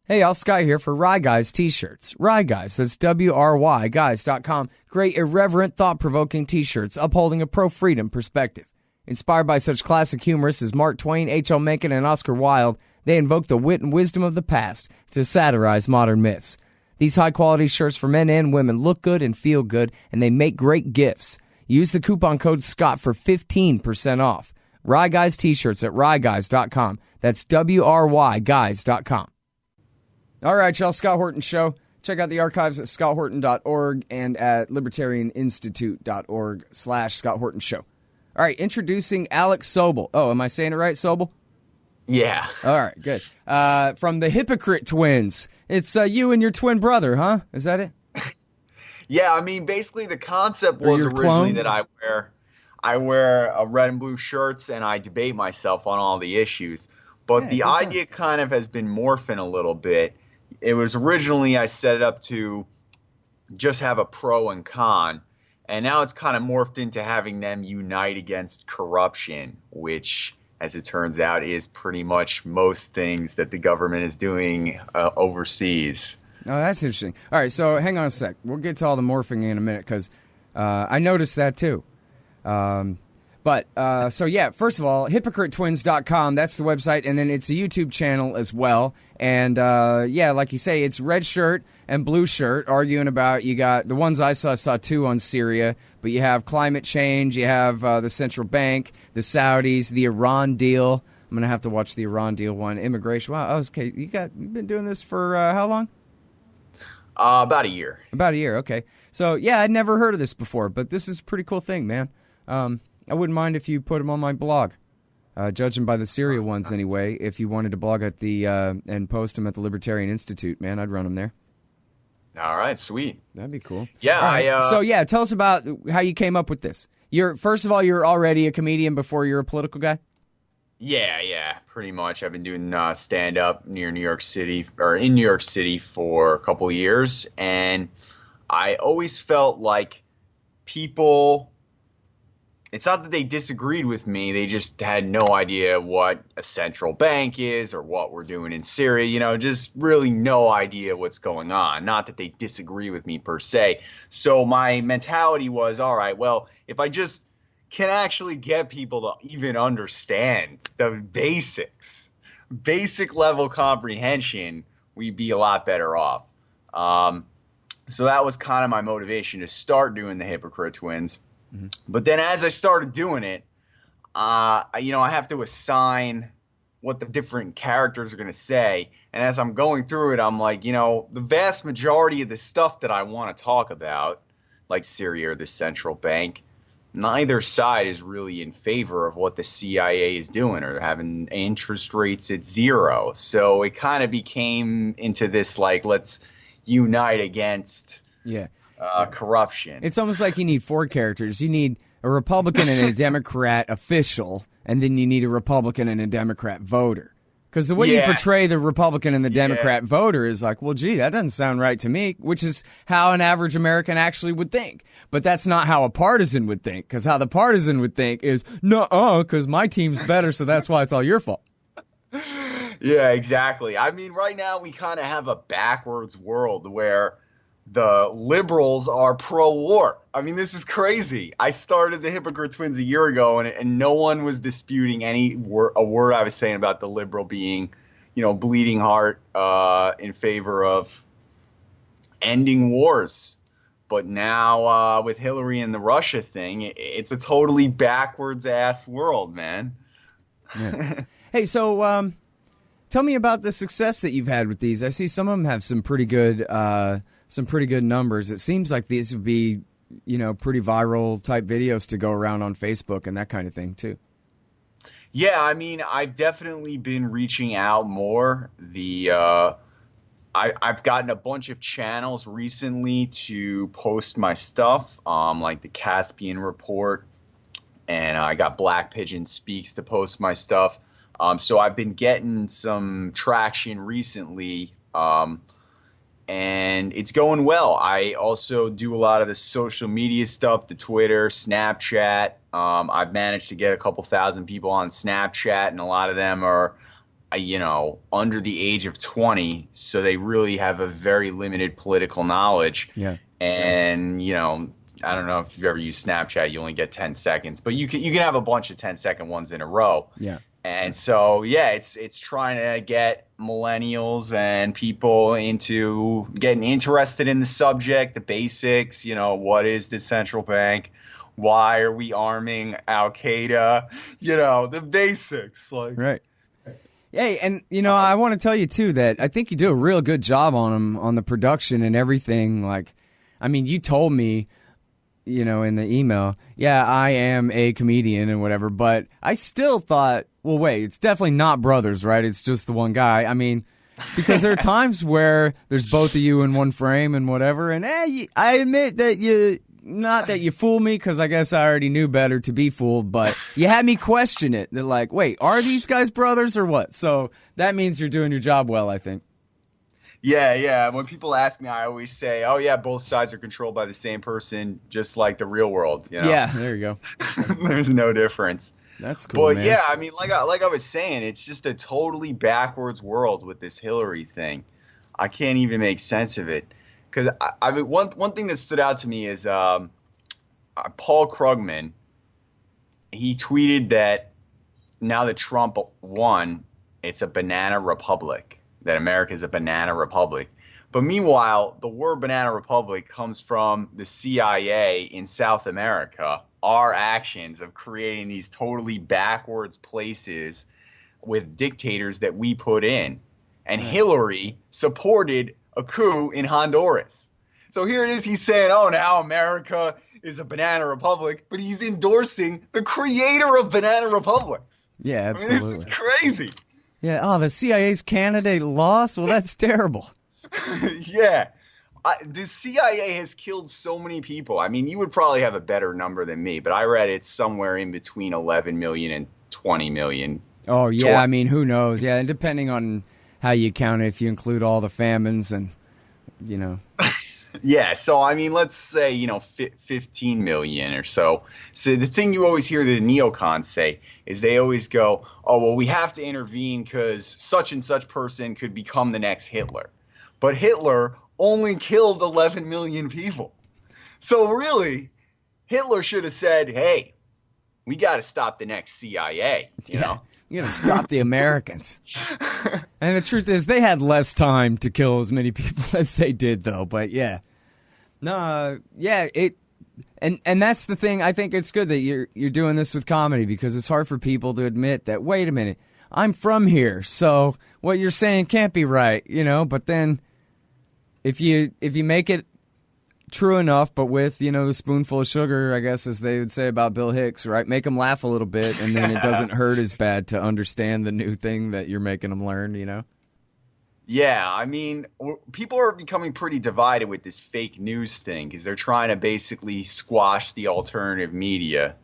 Hey, Al Sky here for Rye Guys t-shirts. Rye Guys, that's W-R-Y guys.com. Great, irreverent, thought-provoking t-shirts upholding a pro-freedom perspective. Inspired by such classic humorists as Mark Twain, H.L. Mencken, and Oscar Wilde, they invoke the wit and wisdom of the past to satirize modern myths. These high-quality shirts for men and women look good and feel good, and they make great gifts. Use the coupon code SCOTT for 15% off. Rye Guys t-shirts at ryeguys.com. That's W-R-Y guys.com. All right, y'all, Scott Horton Show. Check out the archives at scotthorton.org and at libertarianinstitute.org/Scott Horton Show. All right, introducing Alex Sobel. Oh, am I saying it right, Sobel? Yeah. All right, good. From the Hypocrite Twins. It's you and your twin brother, huh? Is that it? Yeah, I mean, basically the concept was originally that I wear a red and blue shirts and I debate myself on all the issues. But the idea kind of has been morphing a little bit. It was originally I set it up to just have a pro and con, and now it's kind of morphed into having them unite against corruption, which, as it turns out, is pretty much most things that the government is doing overseas. Oh, that's interesting. All right, so hang on a sec. We'll get to all the morphing in a minute because I noticed that too. So yeah, first of all, hypocritetwins.com, that's the website, and then it's a YouTube channel as well. And yeah, like you say, it's red shirt and blue shirt arguing about, you got, the ones I saw two on Syria, but you have climate change, you have the central bank, the Saudis, the Iran deal. I'm going to have to watch the Iran deal one, immigration. Wow, okay, you've been doing this for how long? About a year. About a year, okay. So yeah, I'd never heard of this before, but this is a pretty cool thing, man. I wouldn't mind if you put them on my blog, judging by the Syria ones anyway. If you wanted to blog at the and post them at the Libertarian Institute, man, I'd run them there. All right, sweet. That'd be cool. Yeah. Right. So yeah, tell us about how you came up with this. First of all, you're already a comedian before you're a political guy? Yeah, pretty much. I've been doing stand-up near New York City, or in New York City, for a couple of years, and I always felt like people. It's not that they disagreed with me. They just had no idea what a central bank is or what we're doing in Syria, just really no idea what's going on. Not that they disagree with me per se. So my mentality was, all right, well, if I just can actually get people to even understand the basics, basic level comprehension, we'd be a lot better off. So that was kind of my motivation to start doing the Hypocrite Twins. Mm-hmm. But then as I started doing it, I have to assign what the different characters are going to say. And as I'm going through it, I'm like, the vast majority of the stuff that I want to talk about, like Syria or the central bank, neither side is really in favor of what the CIA is doing or having interest rates at zero. So it kind of became into this, like, let's unite against corruption. It's almost like you need four characters. You need a Republican and a Democrat official, and then you need a Republican and a Democrat voter. Because the way you portray the Republican and the Democrat voter is like, well, gee, that doesn't sound right to me, which is how an average American actually would think. But that's not how a partisan would think, because how the partisan would think is, nuh-uh, because my team's better, so that's why it's all your fault. Yeah, exactly. I mean, right now we kind of have a backwards world where the liberals are pro-war. I mean, this is crazy. I started the Hypocrite Twins a year ago, and no one was disputing a word I was saying about the liberal being, bleeding heart in favor of ending wars. But now with Hillary and the Russia thing, it's a totally backwards-ass world, man. Yeah. Hey, so tell me about the success that you've had with these. I see some of them have some pretty good numbers. It seems like these would be, pretty viral type videos to go around on Facebook and that kind of thing too. Yeah, I mean, I've definitely been reaching out more. I've gotten a bunch of channels recently to post my stuff, like the Caspian Report, and I got Black Pigeon Speaks to post my stuff. So I've been getting some traction recently. And it's going well. I also do a lot of the social media stuff, the Twitter, Snapchat. I've managed to get a couple thousand people on Snapchat, and a lot of them are under the age of 20, so they really have a very limited political knowledge. Yeah. And, I don't know if you've ever used Snapchat, you only get 10 seconds, but you can have a bunch of 10-second ones in a row. Yeah. And so, it's trying to get millennials and people into getting interested in the subject, the basics, what is the central bank? Why are we arming Al Qaeda? The basics. Right. Hey, and, I want to tell you, too, that I think you do a real good job on them, on the production and everything. Like, I mean, you told me, in the email, yeah, I am a comedian and whatever, but I still thought, well, wait, it's definitely not brothers, right? It's just the one guy. I mean, because there are times where there's both of you in one frame and whatever, and I admit that not that you fooled me, because I guess I already knew better to be fooled, but you had me question it. They're like, wait, are these guys brothers or what? So that means you're doing your job well, I think. Yeah. When people ask me, I always say, oh, yeah, both sides are controlled by the same person, just like the real world. Yeah, there you go. There's no difference. That's cool, But man. yeah, I mean, like I was saying, it's just a totally backwards world with this Hillary thing. I can't even make sense of it. Because I mean, one thing that stood out to me is Paul Krugman. He tweeted that now that Trump won, it's a banana republic, that America is a banana republic. But meanwhile, the word banana republic comes from the CIA in South America, our actions of creating these totally backwards places with dictators that we put in. And Hillary supported a coup in Honduras. So here it is, he's saying, oh, now America is a banana republic, but he's endorsing the creator of banana republics. Yeah, absolutely. I mean, this is crazy. Yeah, oh, the CIA's candidate lost? Well, that's terrible. Yeah. The CIA has killed so many people. I mean, you would probably have a better number than me, but I read it's somewhere in between 11 million and 20 million. Oh, yeah, I mean, who knows? Yeah, and depending on how you count it, if you include all the famines and, Yeah, so I mean, let's say, 15 million or so. So the thing you always hear the neocons say is they always go, oh, well, we have to intervene because such and such person could become the next Hitler. But Hitler only killed 11 million people. So really, Hitler should have said, hey, we got to stop the next CIA, you know? You got to stop the Americans. And the truth is, they had less time to kill as many people as they did, though. But yeah, and that's the thing. I think it's good that you're doing this with comedy, because it's hard for people to admit that. Wait a minute, I'm from here, so what you're saying can't be right, But then, if you make it true enough, but with, the spoonful of sugar, I guess, as they would say about Bill Hicks, right? Make them laugh a little bit, and then it doesn't hurt as bad to understand the new thing that you're making them learn, Yeah, I mean, people are becoming pretty divided with this fake news thing, because they're trying to basically squash the alternative media,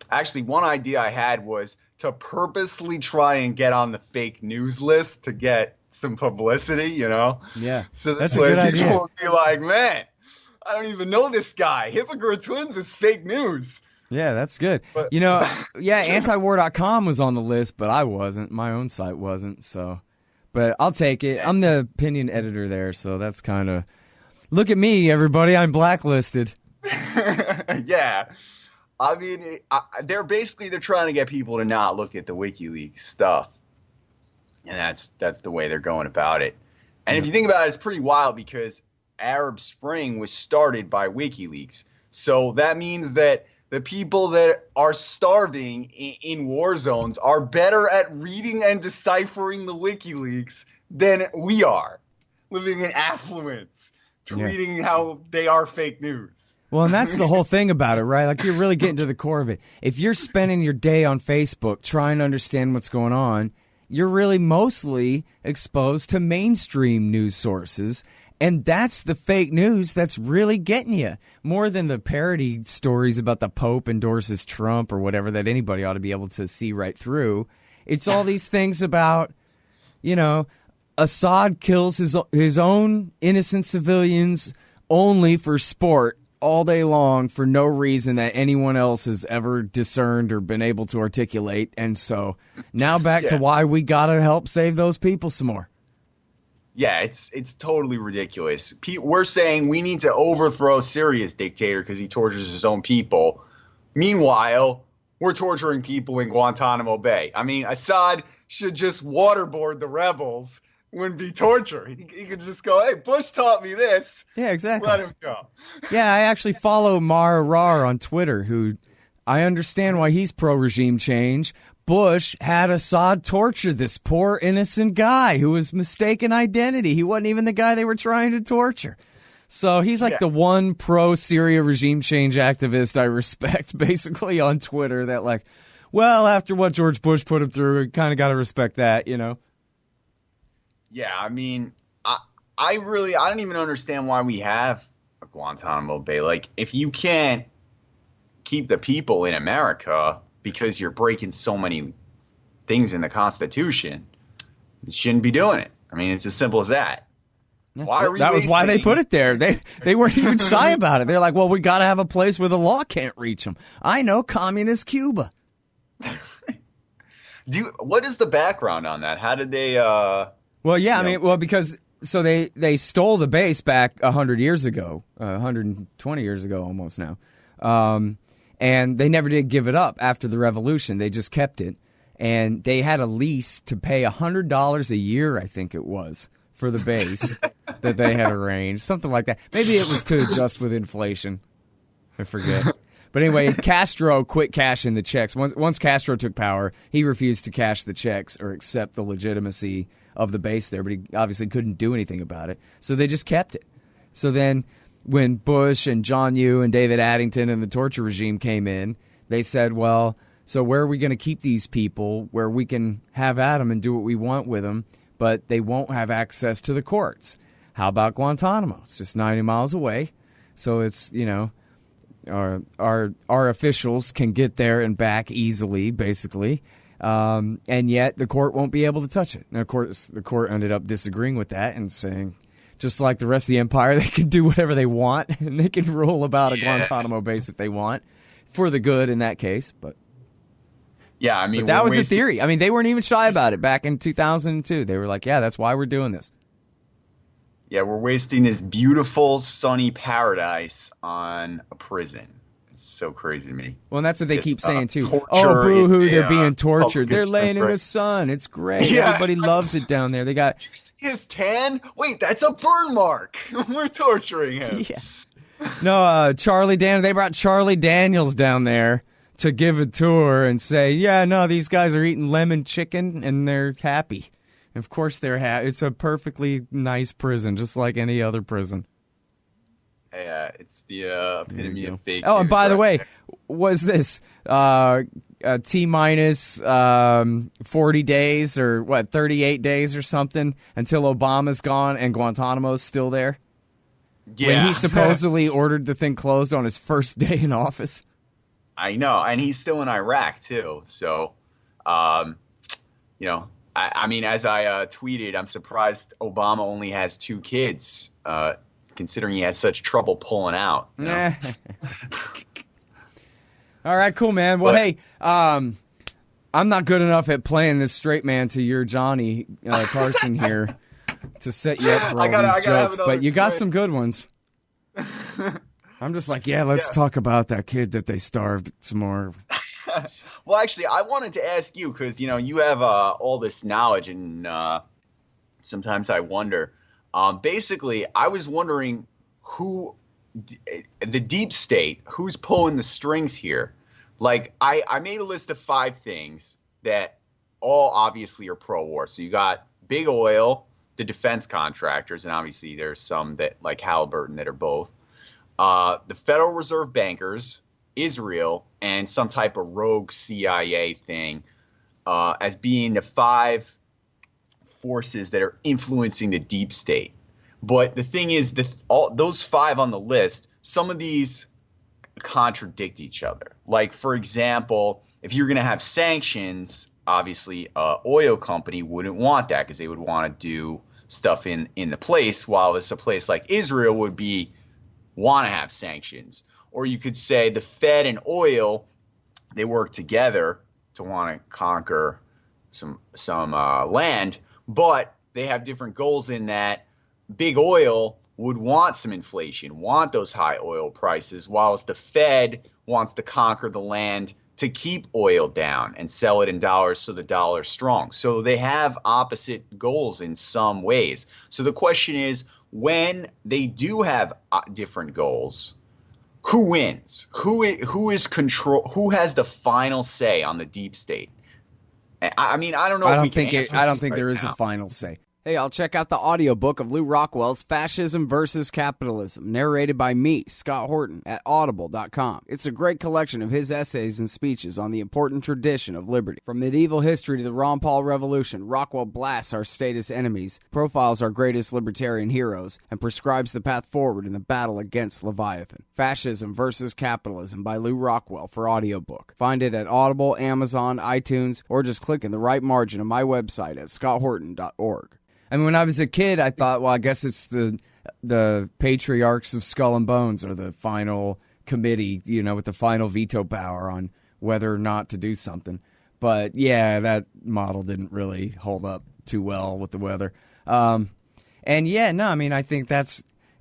Actually, one idea I had was to purposely try and get on the fake news list to get some publicity, Yeah, so that's a good idea. People will be like, man, I don't even know this guy. Hypocrite Twins is fake news. Yeah, that's good. But, antiwar.com was on the list, but I wasn't. My own site wasn't, so. But I'll take it. I'm the opinion editor there, so that's kind of. Look at me, everybody. I'm blacklisted. Yeah. I mean, they're trying to get people to not look at the WikiLeaks stuff. And that's the way they're going about it. And if you think about it, it's pretty wild, because Arab Spring was started by WikiLeaks. So that means that the people that are starving in war zones are better at reading and deciphering the WikiLeaks than we are, living in affluence, tweeting how they are fake news. Well, and that's the whole thing about it, right? Like, you're really getting to the core of it. If you're spending your day on Facebook trying to understand what's going on, you're really mostly exposed to mainstream news sources. And that's the fake news that's really getting you, more than the parody stories about the Pope endorses Trump or whatever that anybody ought to be able to see right through. It's all these things about, Assad kills his own innocent civilians only for sport, all day long for no reason that anyone else has ever discerned or been able to articulate. And so now back to why we got to help save those people some more. Yeah, it's totally ridiculous. We're saying we need to overthrow Syria's dictator because he tortures his own people. Meanwhile, we're torturing people in Guantanamo Bay. I mean, Assad should just waterboard the rebels. Wouldn't be torture. He could just go, hey, Bush taught me this. Yeah, exactly. Let him go. Yeah, I actually follow Maher Arar on Twitter, who I understand why he's pro-regime change. Bush had Assad torture this poor innocent guy who was mistaken identity. He wasn't even the guy they were trying to torture. So he's like the one pro-Syria regime change activist I respect, basically, on Twitter, that like, well, after what George Bush put him through, you kind of got to respect that, you know? Yeah, I mean, I don't even understand why we have a Guantanamo Bay. Like, if you can't keep the people in America because you're breaking so many things in the Constitution, you shouldn't be doing it. I mean, it's as simple as that. That was why they put it there. They weren't even shy about it. They're like, well, we got to have a place where the law can't reach them. I know, communist Cuba. What is the background on that? How did they... Well, yeah, I mean, because so they stole the base back 100 years ago, 120 years ago almost now, and they never did give it up after the revolution. They just kept it, and they had a lease to pay $100 a year, I think it was, for the base that they had arranged, something like that. Maybe it was to adjust with inflation. I forget. But anyway, Castro quit cashing the checks. Once Castro took power, he refused to cash the checks or accept the legitimacy of the base there, but he obviously couldn't do anything about it. So they just kept it. So then when Bush and John Yoo and David Addington and the torture regime came in, they said, well, so where are we going to keep these people where we can have at them and do what we want with them, but they won't have access to the courts? How about Guantanamo? It's just 90 miles away. So it's, you know, our officials can get there and back easily, basically. And yet the court won't be able to touch it. And of course, the court ended up disagreeing with that and saying, just like the rest of the empire, they can do whatever they want and they can rule about a Guantanamo base if they want, for the good in that case. But yeah, I mean, that was the theory. I mean, they weren't even shy about it back in 2002. They were like, yeah, that's why we're doing this. Yeah, we're wasting this beautiful, sunny paradise on a prison. It's so crazy to me. Well, and that's what they keep saying, too. Oh, boo-hoo, they're being tortured. They're laying in the sun. It's great. Yeah. Everybody loves it down there. They got... Did you see his tan? Wait, that's a burn mark. We're torturing him. Yeah. No, Charlie Daniels. They brought Charlie Daniels down there to give a tour and say, yeah, no, these guys are eating lemon chicken and they're happy. Of course they're happy. It's a perfectly nice prison, just like any other prison. Yeah, it's the epitome of fake. Oh, and by the way, was this T-minus 40 days or what, 38 days or something until Obama's gone and Guantanamo's still there? Yeah. When he supposedly ordered the thing closed on his first day in office. I know, and he's still in Iraq, too. So, you know, I mean, as I tweeted, I'm surprised Obama only has 2 kids, considering he has such trouble pulling out. You know? All right, cool, man. Well, hey, I'm not good enough at playing this straight man to your Johnny Carson here to set you up for all these jokes, but you got some good ones. I'm just like, let's talk about that kid that they starved some more. Well, actually, I wanted to ask you because, you know, you have all this knowledge and sometimes I wonder. Basically, I was wondering the deep state, who's pulling the strings here? Like, I made a list of 5 things that all obviously are pro-war. So you got big oil, the defense contractors, and obviously there's some that like Halliburton that are both. The Federal Reserve bankers, Israel, and some type of rogue CIA thing as being the 5 forces that are influencing the deep state. But the thing is, all those 5 on the list, some of these contradict each other. Like, for example, if you're going to have sanctions, obviously oil company wouldn't want that because they would want to do stuff in the place, while a place like Israel would be want to have sanctions. Or you could say the Fed and oil, they work together to want to conquer some land, but they have different goals in that big oil would want some inflation, want those high oil prices, whilst the Fed wants to conquer the land to keep oil down and sell it in dollars so the dollar's strong. So they have opposite goals in some ways. So the question is, when they do have different goals, who wins? Who is control? Who has the final say on the deep state? I mean, I don't know. I don't think there is a final say. Hey, I'll check out the audiobook of Lou Rockwell's Fascism versus Capitalism, narrated by me, Scott Horton, at audible.com. It's a great collection of his essays and speeches on the important tradition of liberty. From medieval history to the Ron Paul Revolution, Rockwell blasts our status enemies, profiles our greatest libertarian heroes, and prescribes the path forward in the battle against Leviathan. Fascism versus Capitalism by Lou Rockwell for audiobook. Find it at Audible, Amazon, iTunes, or just click in the right margin of my website at scotthorton.org. I mean, when I was a kid, I thought, well, I guess it's the patriarchs of Skull and Bones or the final committee, with the final veto power on whether or not to do something. But, yeah, that model didn't really hold up too well with the weather. I think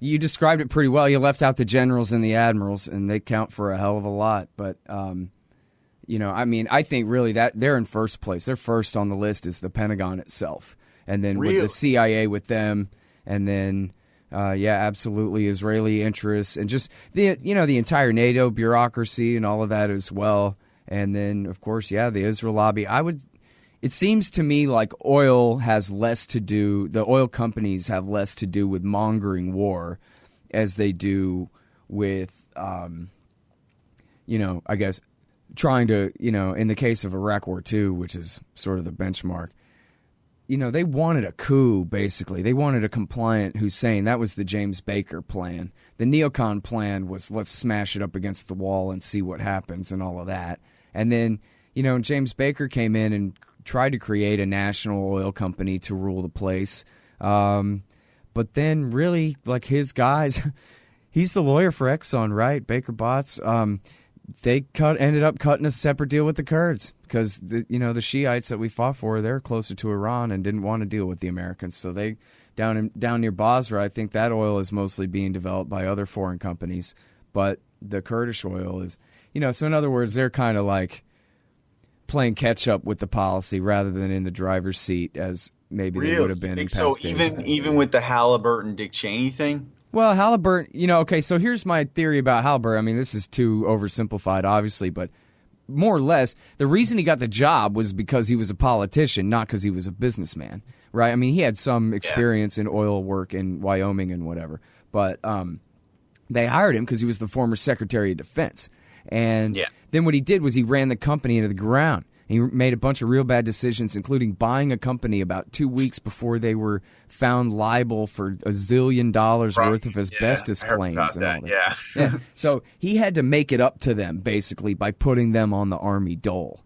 you described it pretty well. You left out the generals and the admirals, and they count for a hell of a lot. But, I think really that they're in first place. They're first on the list is the Pentagon itself. And then with the CIA with them, and then, absolutely, Israeli interests, and just the entire NATO bureaucracy and all of that as well. And then, of course, the Israel lobby. It seems to me like oil has less to do, the oil companies have less to do with mongering war as they do with, I guess, trying to, in the case of Iraq War II, which is sort of the benchmark, they wanted a coup, basically. They wanted a compliant Hussein. That was the James Baker plan. The neocon plan was let's smash it up against the wall and see what happens and all of that. And then, James Baker came in and tried to create a national oil company to rule the place. But then really, like his guys, he's the lawyer for Exxon, right? Baker Botts. They ended up cutting a separate deal with the Kurds because the Shiites that we fought for, they're closer to Iran and didn't want to deal with the Americans. So they down near Basra, I think that oil is mostly being developed by other foreign companies, but the Kurdish oil is, so in other words, they're kind of like playing catch up with the policy rather than in the driver's seat as maybe they would have been in past days. Even with the Halliburton Dick Cheney thing. Well, Halliburton, okay, so here's my theory about Halliburton. I mean, this is too oversimplified, obviously, but more or less, the reason he got the job was because he was a politician, not because he was a businessman, right? I mean, he had some experience in oil work in Wyoming and whatever, but they hired him because he was the former Secretary of Defense. And then what he did was he ran the company into the ground. He made a bunch of real bad decisions, including buying a company about 2 weeks before they were found liable for $1 zillion worth of asbestos claims and all this. So he had to make it up to them, basically, by putting them on the Army dole.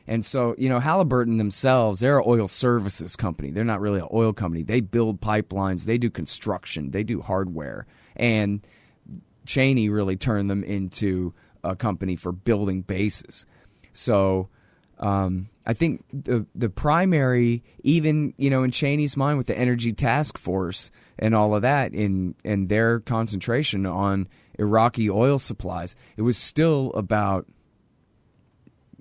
And so, Halliburton themselves, they're an oil services company. They're not really an oil company. They build pipelines. They do construction. They do hardware. And Cheney really turned them into a company for building bases. So I think the primary, even, in Cheney's mind with the Energy Task Force and all of that and their concentration on Iraqi oil supplies, it was still about,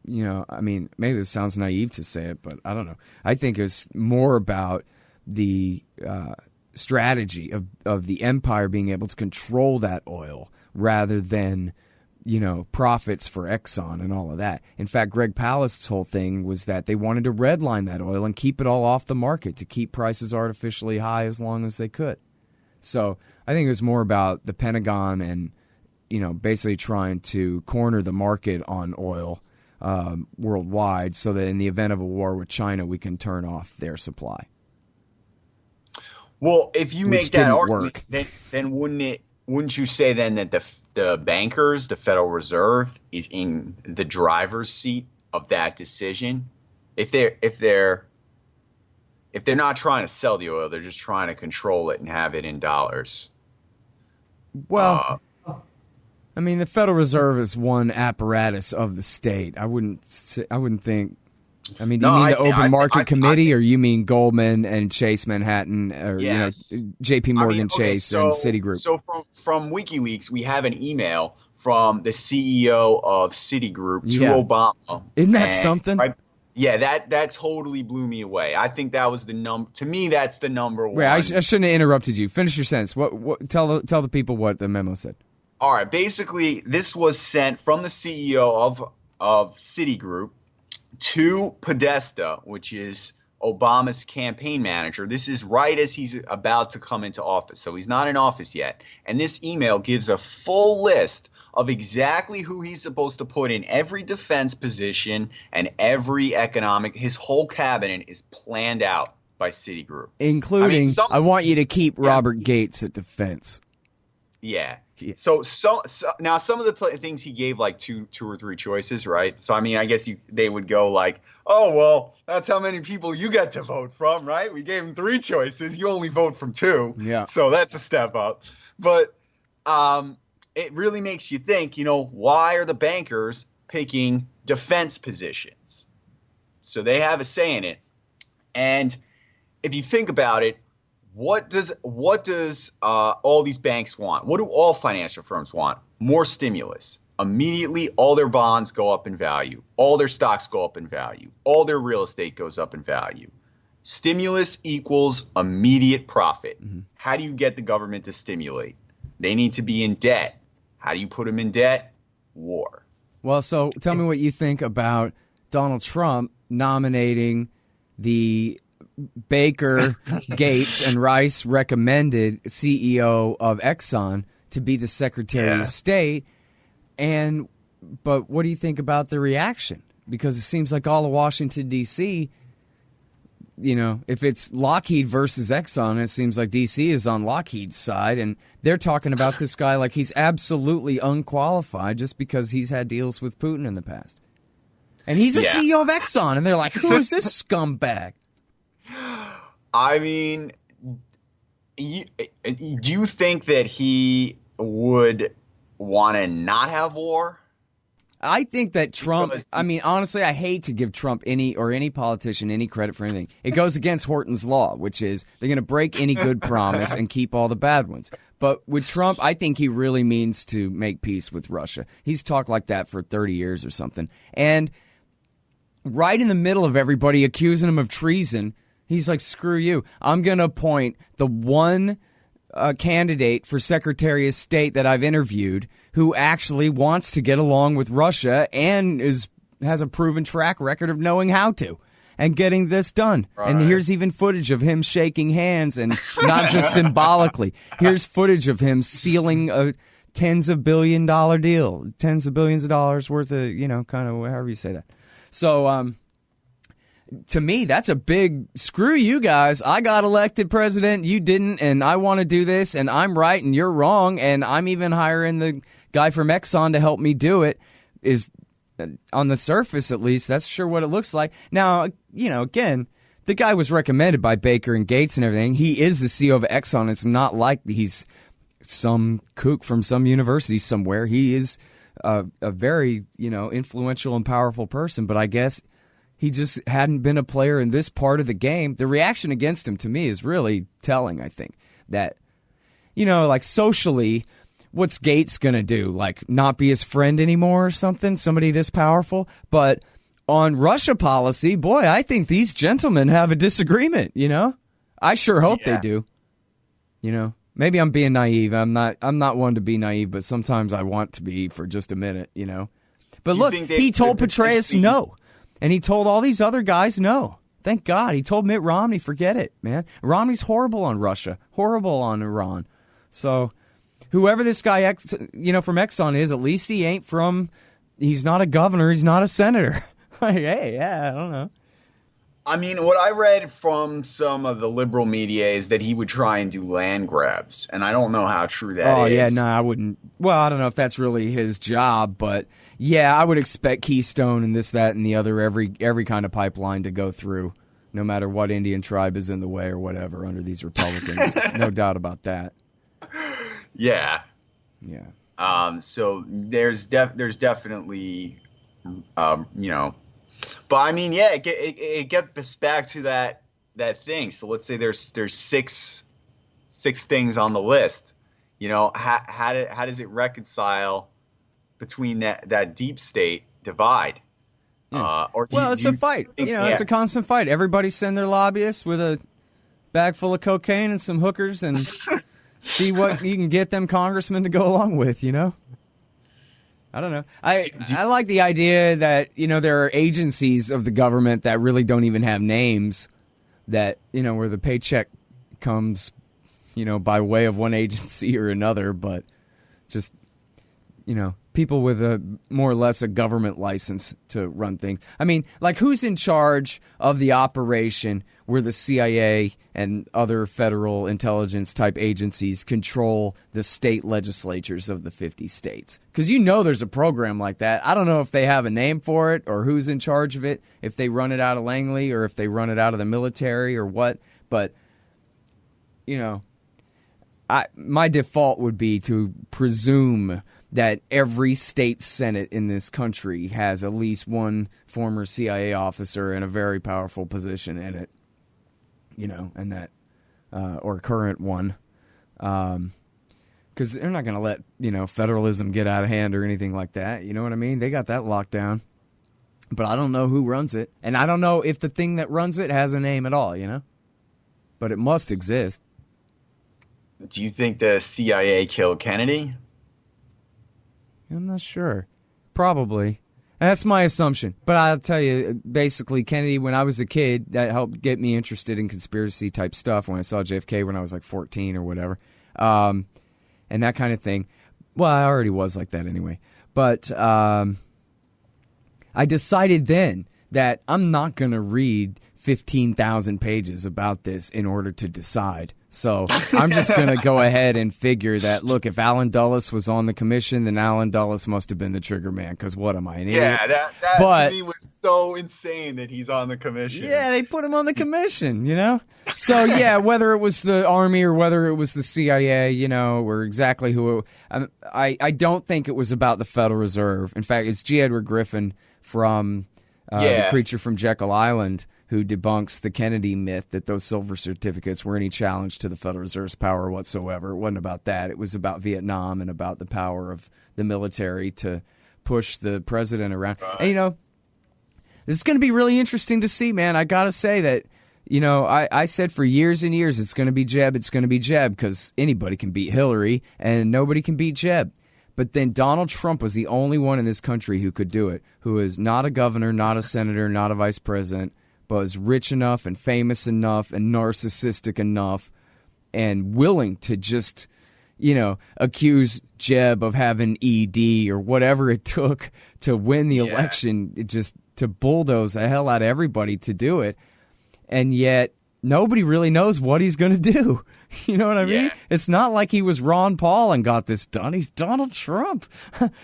maybe this sounds naive to say it, but I don't know. I think it's more about the strategy of the empire being able to control that oil rather than profits for Exxon and all of that. In fact, Greg Palast's whole thing was that they wanted to redline that oil and keep it all off the market to keep prices artificially high as long as they could. So I think it was more about the Pentagon and, basically trying to corner the market on oil worldwide so that in the event of a war with China, we can turn off their supply. Well, if you make that argument, then wouldn't you say then that the bankers, the Federal Reserve, is in the driver's seat of that decision? If they're not trying to sell the oil, they're just trying to control it and have it in dollars. Well, I mean, the Federal Reserve is one apparatus of the state. I wouldn't think. I mean, do you mean the Open Market Committee, or you mean Goldman and Chase Manhattan, or yes. J.P. Morgan Chase and Citigroup? So from WikiLeaks, we have an email from the CEO of Citigroup to Obama. Isn't that something? Yeah, that totally blew me away. I think that was the number. To me, that's the number one. Wait, I shouldn't have interrupted you. Finish your sentence. Tell the people what the memo said. All right. Basically, this was sent from the CEO of Citigroup to Podesta, which is Obama's campaign manager. This is right as he's about to come into office. So he's not in office yet. And this email gives a full list of exactly who he's supposed to put in every defense position and every economic. His whole cabinet is planned out by Citigroup. Including, I want you to keep Robert Gates at defense. Yeah. So now some of the things he gave like two or three choices, right? So I mean, I guess they would go like, oh well, that's how many people you get to vote from, right? We gave him 3 choices, you only vote from 2. Yeah. So that's a step up. But it really makes you think, why are the bankers picking defense positions? So they have a say in it. And if you think about it, what does all these banks want? What do all financial firms want? More stimulus. Immediately, all their bonds go up in value. All their stocks go up in value. All their real estate goes up in value. Stimulus equals immediate profit. Mm-hmm. How do you get the government to stimulate? They need to be in debt. How do you put them in debt? War. Well, so tell me what you think about Donald Trump nominating the Baker, Gates, and Rice recommended CEO of Exxon to be the Secretary of State. But what do you think about the reaction? Because it seems like all of Washington, D.C., if it's Lockheed versus Exxon, it seems like D.C. is on Lockheed's side, and they're talking about this guy like he's absolutely unqualified just because he's had deals with Putin in the past. And he's the CEO of Exxon, and they're like, who is this scumbag? I mean, do you think that he would want to not have war? I think that Trump, honestly, I hate to give Trump any politician any credit for anything. It goes against Horton's law, which is they're going to break any good promise and keep all the bad ones. But with Trump, I think he really means to make peace with Russia. He's talked like that for 30 years or something. And right in the middle of everybody accusing him of treason, he's like, screw you. I'm going to appoint the one candidate for Secretary of State that I've interviewed who actually wants to get along with Russia and has a proven track record of knowing how to and getting this done. Right. And here's even footage of him shaking hands, and not just symbolically. Here's footage of him sealing a tens of billion dollar deal, tens of billions of dollars worth of, kind of however you say that. So, to me, that's a big screw you guys. I got elected president, you didn't, and I want to do this, and I'm right and you're wrong, and I'm even hiring the guy from Exxon to help me do it. Is on the surface, at least, that's sure what it looks like. Now, again, the guy was recommended by Baker and Gates and everything. He is the CEO of Exxon. It's not like he's some kook from some university somewhere. He is a very, influential and powerful person, but I guess he just hadn't been a player in this part of the game. The reaction against him, to me, is really telling, I think. That, like socially, what's Gates going to do? Like, not be his friend anymore or something? Somebody this powerful? But on Russia policy, boy, I think these gentlemen have a disagreement, I sure hope they do. Maybe I'm being naive. I'm not one to be naive, but sometimes I want to be for just a minute, But look, he told Petraeus no. And he told all these other guys no. Thank God. He told Mitt Romney, forget it, man. Romney's horrible on Russia, horrible on Iran. So whoever this guy, from Exxon is, at least he's not a governor, he's not a senator. Like, hey, I don't know. I mean, what I read from some of the liberal media is that he would try and do land grabs, and I don't know how true that is. Oh, yeah, no, I wouldn't. Well, I don't know if that's really his job, but yeah, I would expect Keystone and this, that, and the other, every kind of pipeline to go through, no matter what Indian tribe is in the way or whatever under these Republicans. No doubt about that. Yeah. Yeah. So there's definitely, you know, but I mean, yeah, it gets back to that thing. So let's say there's six things on the list. You know, how does it reconcile between that deep state divide? Yeah. Or do Well, it's a fight. think, It's a constant fight. Everybody send their lobbyists with a bag full of cocaine and some hookers and see what you can get them congressmen to go along with, you know? I don't know. I like the idea that, you know, there are agencies of the government that really don't even have names, that, you know, where the paycheck comes, you know, by way of one agency or another, but just, you know, people with a more or less a government license to run things. I mean, like, who's in charge of the operation where the CIA and other federal intelligence type agencies control the state legislatures of the 50 states? Because you know there's a program like that. I don't know if they have a name for it or who's in charge of it, if they run it out of Langley or if they run it out of the military or what. But, you know, my default would be to presume that every state senate in this country has at least one former CIA officer in a very powerful position in it, you know, and that, or current one, because they're not going to let, you know, federalism get out of hand or anything like that. You know what I mean? They got that locked down, but I don't know who runs it, and I don't know if the thing that runs it has a name at all, you know, but it must exist. Do you think the CIA killed Kennedy? I'm not sure. Probably. That's my assumption. But I'll tell you, basically, Kennedy, when I was a kid, that helped get me interested in conspiracy type stuff when I saw JFK when I was like 14 or whatever. And that kind of thing. Well, I already was like that anyway. But I decided then that I'm not going to read 15,000 pages about this in order to decide. So I'm just going to go ahead and figure that, look, if Alan Dulles was on the commission, then Alan Dulles must have been the trigger man, because what am I, an idiot? Yeah, that to me was so insane that he's on the commission. Yeah, they put him on the commission, you know? So, yeah, whether it was the Army or whether it was the CIA, you know, or exactly who I don't think it was about the Federal Reserve. In fact, it's G. Edward Griffin from The Creature from Jekyll Island who debunks the Kennedy myth that those silver certificates were any challenge to the Federal Reserve's power whatsoever. It wasn't about that. It was about Vietnam and about the power of the military to push the president around. Right. And, you know, this is going to be really interesting to see, man. I got to say that, you know, I said for years and years it's going to be Jeb, because anybody can beat Hillary and nobody can beat Jeb. But then Donald Trump was the only one in this country who could do it, who is not a governor, not a senator, not a vice president, but is rich enough and famous enough and narcissistic enough and willing to just, you know, accuse Jeb of having ED or whatever it took to win the election, just to bulldoze the hell out of everybody to do it. And yet nobody really knows what he's going to do. You know what I mean? It's not like he was Ron Paul and got this done. He's Donald Trump.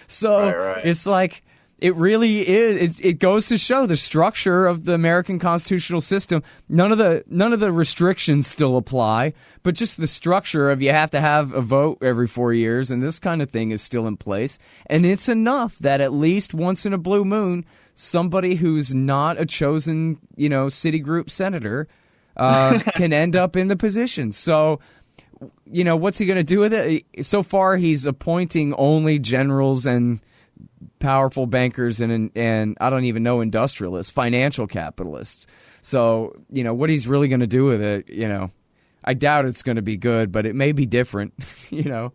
So right. It's like, it really is. It goes to show the structure of the American constitutional system. None of the restrictions still apply, but just the structure of you have to have a vote every 4 years, and this kind of thing is still in place. And it's enough that at least once in a blue moon, somebody who's not a chosen, you know, Citigroup senator can end up in the position. So, you know, what's he going to do with it? So far, he's appointing only generals and powerful bankers and I don't even know, industrialists, financial capitalists. So, you know, what he's really going to do with it, you know, I doubt it's going to be good, but it may be different, you know.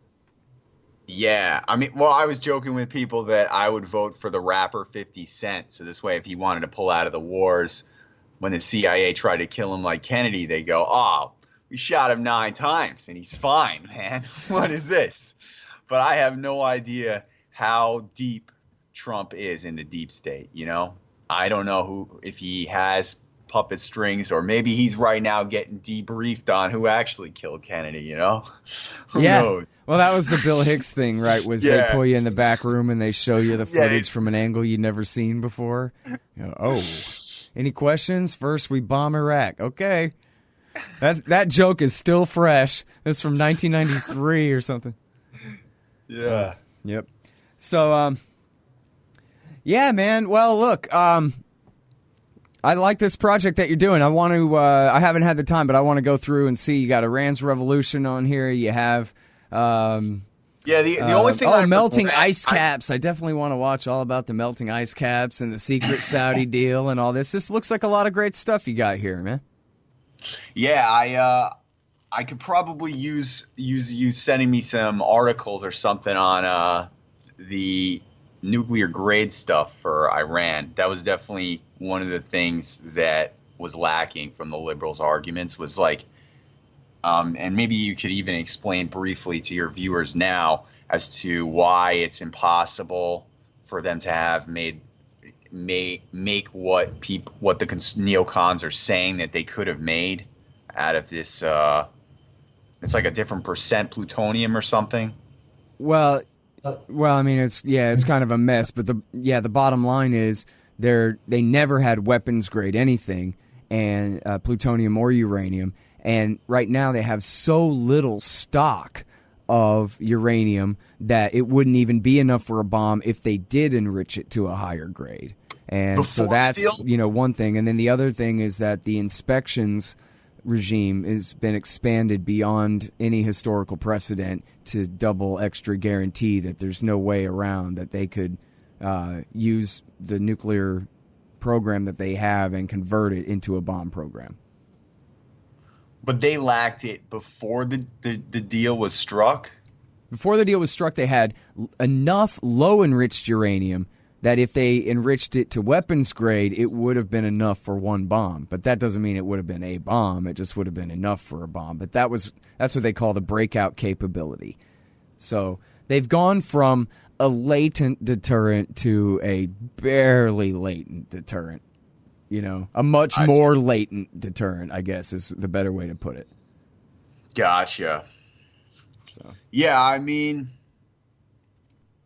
Yeah, I mean, well, I was joking with people that I would vote for the rapper 50 Cent. So this way, if he wanted to pull out of the wars when the CIA tried to kill him like Kennedy, they go, oh, we shot him 9 times and he's fine, man. What is this? But I have no idea how deep Trump is in the deep state, you know? I don't know if he has puppet strings, or maybe he's right now getting debriefed on who actually killed Kennedy, you know? Who knows? Well, that was the Bill Hicks thing, right? Was they pull you in the back room and they show you the footage from an angle you'd never seen before? You know, oh, any questions? First, we bomb Iraq. Okay. That joke is still fresh. It's from 1993 or something. Yeah. Yep. So, yeah, man. Well, look, I like this project that you're doing. I want to. I haven't had the time, but I want to go through and see. You got Iran's revolution on here. You have. The only thing. Melting ice caps. I definitely want to watch all about the melting ice caps and the secret Saudi deal and all this. This looks like a lot of great stuff you got here, man. Yeah, I could probably use you sending me some articles or something on the nuclear grade stuff for Iran. That was definitely one of the things that was lacking from the liberals' arguments was like, and maybe you could even explain briefly to your viewers now as to why it's impossible for them to have make what the neocons are saying that they could have made out of this. It's like a different percent plutonium or something. Well, I mean, it's kind of a mess. But the bottom line is they never had weapons grade anything, and plutonium or uranium. And right now they have so little stock of uranium that it wouldn't even be enough for a bomb if they did enrich it to a higher grade. And so that's one thing. And then the other thing is that the inspections regime has been expanded beyond any historical precedent to double extra guarantee that there's no way around that they could use the nuclear program that they have and convert it into a bomb program. But they lacked it before the deal was struck? Before the deal was struck, they had enough low-enriched uranium that if they enriched it to weapons grade, it would have been enough for one bomb. But that doesn't mean it would have been a bomb. It just would have been enough for a bomb. But that's what they call the breakout capability. So they've gone from a latent deterrent to a barely latent deterrent. A much more latent deterrent, I guess, is the better way to put it. Gotcha. So. Yeah, I mean,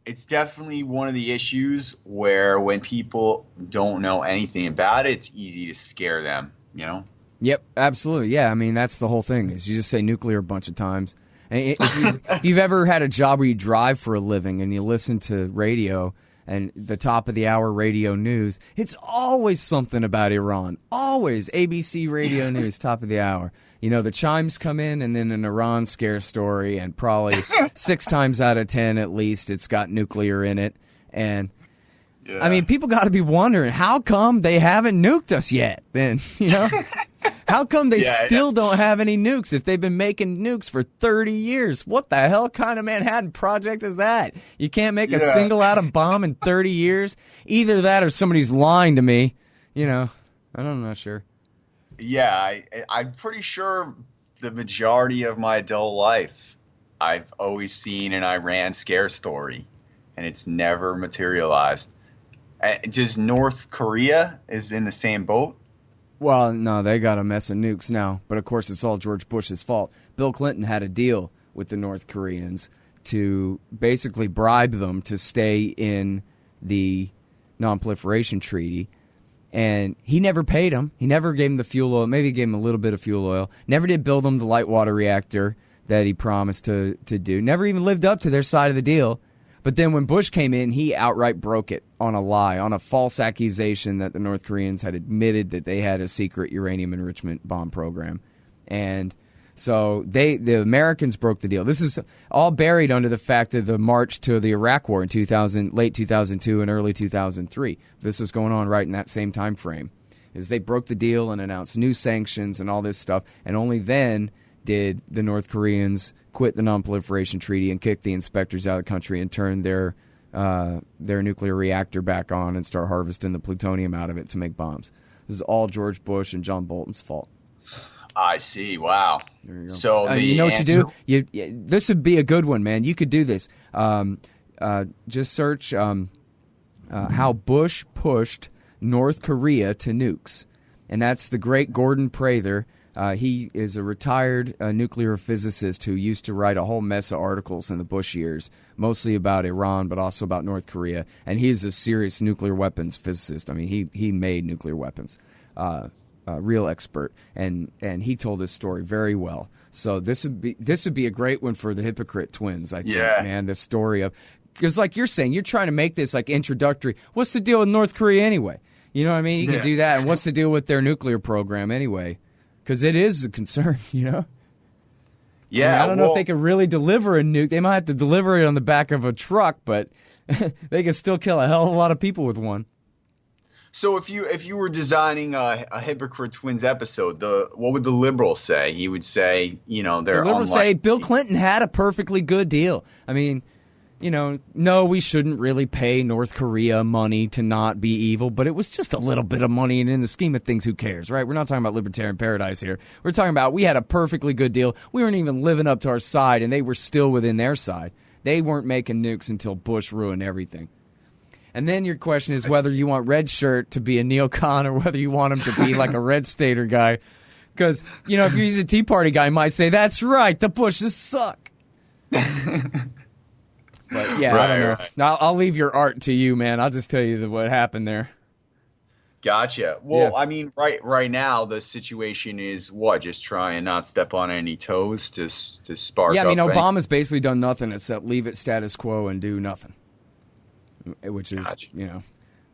it's definitely one of the issues where when people don't know anything about it, it's easy to scare them, Yep, absolutely. Yeah, I mean, that's the whole thing is you just say nuclear a bunch of times. And if you've ever had a job where you drive for a living and you listen to radio and the top of the hour radio news, it's always something about Iran. Always ABC radio news, top of the hour. The chimes come in and then an Iran scare story, and probably 6 times out of 10 at least it's got nuclear in it. And yeah. I mean, people got to be wondering, how come they haven't nuked us yet then, How come they still don't have any nukes if they've been making nukes for 30 years? What the hell kind of Manhattan Project is that? You can't make a single atom bomb in 30 years? Either that or somebody's lying to me. I'm not sure. Yeah, I'm pretty sure the majority of my adult life I've always seen an Iran scare story, and it's never materialized. Just North Korea is in the same boat? Well, no, they got a mess of nukes now. But, of course, it's all George Bush's fault. Bill Clinton had a deal with the North Koreans to basically bribe them to stay in the non-proliferation treaty. And he never paid them. He never gave them the fuel oil. Maybe he gave them a little bit of fuel oil. Never did build them the light water reactor that he promised to do. Never even lived up to their side of the deal. But then when Bush came in, he outright broke it on a lie, on a false accusation that the North Koreans had admitted that they had a secret uranium enrichment bomb program. And so the Americans broke the deal. This is all buried under the fact of the march to the Iraq War in late 2002 and early 2003. This was going on right in that same time frame. Is they broke the deal and announced new sanctions and all this stuff, and only then did the North Koreans quit the non-proliferation treaty and kick the inspectors out of the country and turn their nuclear reactor back on and start harvesting the plutonium out of it to make bombs. This is all George Bush and John Bolton's fault. I see. Wow. There you go. So you know what you do? This would be a good one, man. You could do this. Just search how Bush pushed North Korea to nukes. And that's the great Gordon Prather. He is a retired nuclear physicist who used to write a whole mess of articles in the Bush years, mostly about Iran, but also about North Korea. And he's a serious nuclear weapons physicist. I mean, he made nuclear weapons, real expert. And he told this story very well. So this would be a great one for the Hypocrite Twins, I think, man. The story of Because like you're saying, you're trying to make this like introductory. What's the deal with North Korea anyway? You know what I mean? You can do that. And what's the deal with their nuclear program anyway? Because it is a concern, you know? Yeah. I mean, I don't know if they can really deliver a nuke. They might have to deliver it on the back of a truck, but they can still kill a hell of a lot of people with one. So if you were designing a Hypocrite Twins episode, what would the liberal say? He would say, you know, they're the liberals say Bill Clinton had a perfectly good deal. I mean, you know, no, we shouldn't really pay North Korea money to not be evil, but it was just a little bit of money, and in the scheme of things, who cares, right? We're not talking about libertarian paradise here. We're talking about we had a perfectly good deal. We weren't even living up to our side, and they were still within their side. They weren't making nukes until Bush ruined everything. And then your question is whether you want Red Shirt to be a neocon or whether you want him to be like a Red Stater guy. Because, you know, if he's a Tea Party guy, he might say, that's right, the Bushes suck. But, yeah, I don't know. Right. I'll leave your art to you, man. I'll just tell you what happened there. Gotcha. Well, I mean, right now the situation is what? Just try and not step on any toes to spark. Yeah, I mean, up Obama's basically done nothing except leave it status quo and do nothing, which is, you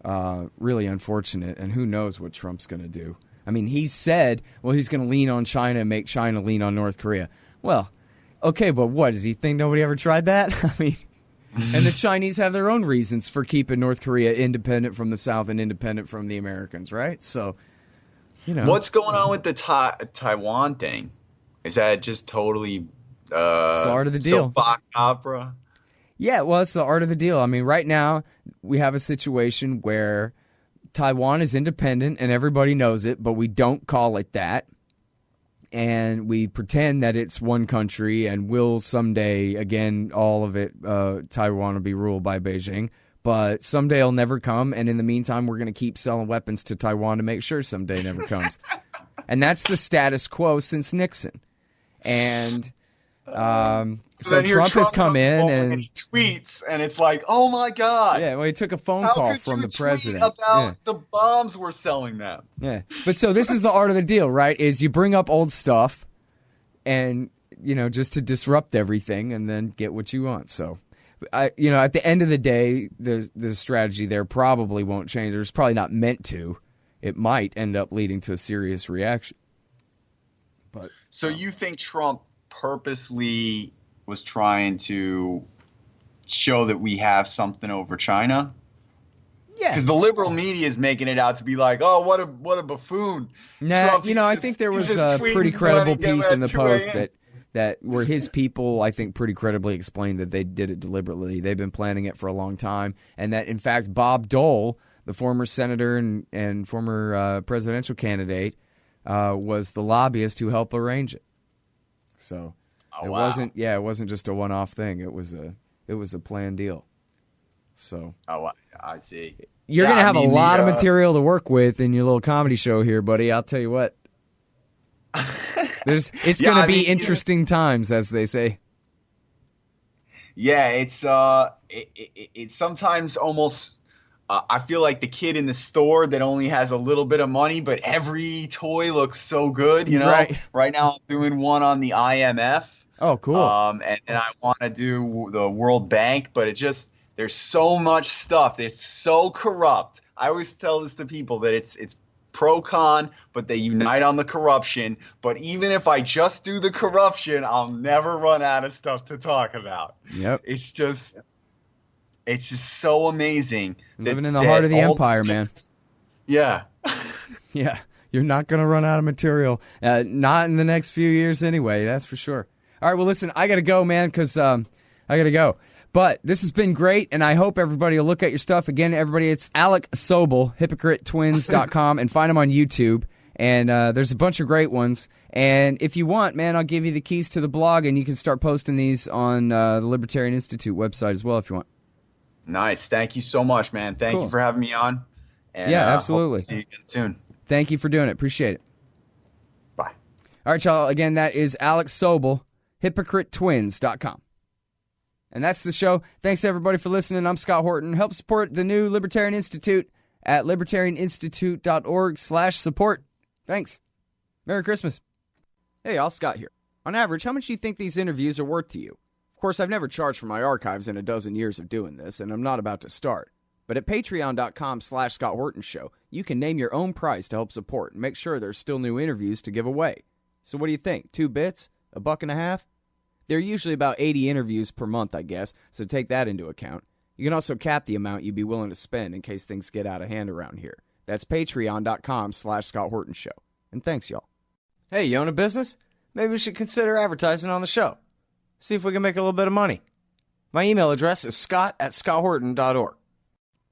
know, really unfortunate. And who knows what Trump's going to do? I mean, he said, well, he's going to lean on China and make China lean on North Korea. Well, okay, but what? Does he think nobody ever tried that? I mean. And the Chinese have their own reasons for keeping North Korea independent from the South and independent from the Americans, right? So, you know. What's going on with the Taiwan thing? Is that just totally it's the art of the deal. Soapbox opera? Yeah, well, it's the art of the deal. I mean, right now we have a situation where Taiwan is independent and everybody knows it, but we don't call it that. And we pretend that it's one country and will someday, again, all of it, Taiwan will be ruled by Beijing. But someday it'll never come. And in the meantime, we're going to keep selling weapons to Taiwan to make sure someday never comes. And that's the status quo since Nixon. And so Trump has come in and he tweets, and it's like, oh my God. Yeah, well, he took a phone call from the president about the bombs we're selling them. Yeah, but so this is the art of the deal, right? Is you bring up old stuff, and you know, just to disrupt everything, and then get what you want. So, you know, at the end of the day, the strategy there probably won't change. It's probably not meant to. It might end up leading to a serious reaction. But so you think Trump purposely was trying to show that we have something over China? Yeah, because the liberal media is making it out to be like, oh, what a buffoon. Nah, Trump, you know, I think there was a pretty credible piece in the Post that where his people, I think, pretty credibly explained that they did it deliberately. They've been planning it for a long time, and that in fact Bob Dole, the former senator and former presidential candidate, was the lobbyist who helped arrange it. So it wasn't just a one-off thing. It was a planned deal. So I see. You're going to have a lot of material to work with in your little comedy show here, buddy. I'll tell you what. It's going to be interesting times, as they say. Yeah, it's sometimes almost I feel like the kid in the store that only has a little bit of money, but every toy looks so good, you know? Right now I'm doing one on the IMF. Oh, cool. And I want to do the World Bank, but there's so much stuff. It's so corrupt. I always tell this to people that it's pro-con, but they unite on the corruption. But even if I just do the corruption, I'll never run out of stuff to talk about. Yep. It's just so amazing. Living in the heart of the empire, man. Yeah. Yeah. You're not going to run out of material. Not in the next few years anyway, that's for sure. All right, well, listen, I got to go, man, because I got to go. But this has been great, and I hope everybody will look at your stuff. Again, everybody, it's Alex Sobel, hypocritetwins.com, and find him on YouTube. And there's a bunch of great ones. And if you want, man, I'll give you the keys to the blog, and you can start posting these on the Libertarian Institute website as well if you want. Nice. Thank you so much, man. Thank you for having me on. And, yeah, absolutely. Hope to see you again soon. Thank you for doing it. Appreciate it. Bye. All right, y'all. Again, that is Alex Sobel, hypocritetwins.com. And that's the show. Thanks, everybody, for listening. I'm Scott Horton. Help support the new Libertarian Institute at libertarianinstitute.org/support. Thanks. Merry Christmas. Hey, y'all, Scott here. On average, how much do you think these interviews are worth to you? Of course, I've never charged for my archives in a dozen years of doing this, and I'm not about to start. But at patreon.com/Scott Horton Show, you can name your own price to help support and make sure there's still new interviews to give away. So what do you think? 2 bits? $1.50? There are usually about 80 interviews per month, I guess, so take that into account. You can also cap the amount you'd be willing to spend in case things get out of hand around here. That's patreon.com/Scott Horton Show. And thanks, y'all. Hey, you own a business? Maybe we should consider advertising on the show. See if we can make a little bit of money. My email address is scott@scotthorton.org.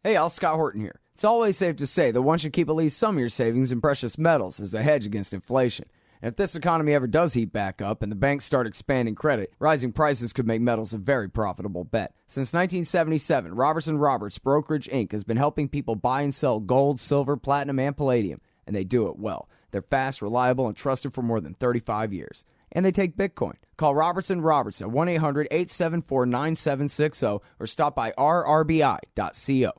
Hey, y'all, Scott Horton here. It's always safe to say that one should keep at least some of your savings in precious metals as a hedge against inflation. And if this economy ever does heat back up and the banks start expanding credit, rising prices could make metals a very profitable bet. Since 1977, Robertson Roberts Brokerage Inc. has been helping people buy and sell gold, silver, platinum, and palladium, and they do it well. They're fast, reliable, and trusted for more than 35 years. And they take Bitcoin. Call Robertson Roberts at 1-800-874-9760 or stop by rrbi.co.